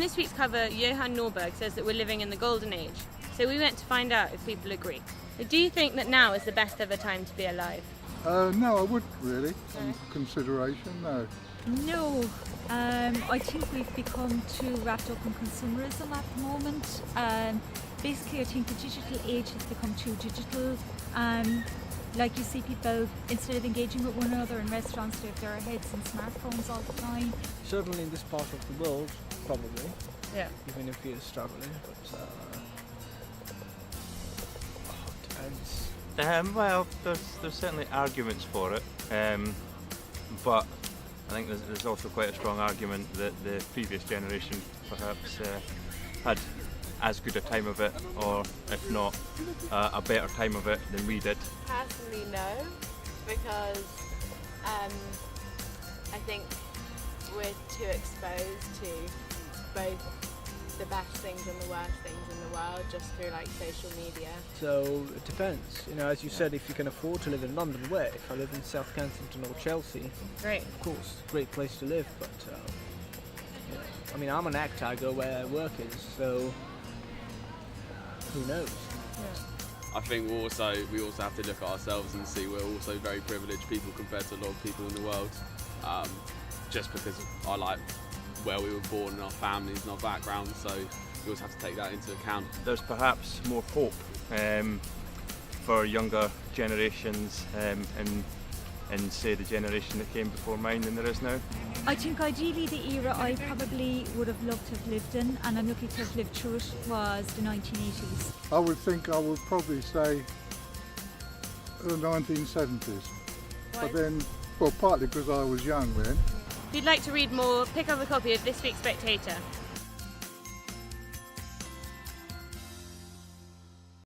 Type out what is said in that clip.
In this week's cover, Johan Norberg says that we're living in the golden age. So we went to find out if people agree. Do you think that now is the best ever time to be alive? No, I wouldn't really, on consideration, no. No, I think we've become too wrapped up in consumerism at the moment. Basically, I think the digital age has become too digital. Like you see people, instead of engaging with one another in restaurants, they have their heads in smartphones all the time. Certainly in this part of the world, probably. Yeah. Even if we are struggling, but depends. Well, there's certainly arguments for it, but I think there's also quite a strong argument that the previous generation perhaps had as good a time of it, or if not a better time of it than we did. Personally, no, because I think we're too exposed to both the best things and the worst things in the world just through like social media. So it depends. You know, as you said, if you can afford to live in London, where? If I live in South Kensington or Chelsea, Great. of course, great place to live. But you know, I mean, I'm an actor. I go where work is, so who knows? Yeah. I think we also have to look at ourselves and see we're also very privileged people compared to a lot of people in the world. Just because of our where we were born and our families and our backgrounds, so we also have to take that into account. There's perhaps more hope for younger generations and say the generation that came before mine than there is now. I think ideally the era I probably would have loved to have lived in, and I'm lucky to have lived through it, was the 1980s. I would probably say the 1970s. But then, well, partly because I was young then. If you'd like to read more, pick up a copy of this week's Spectator.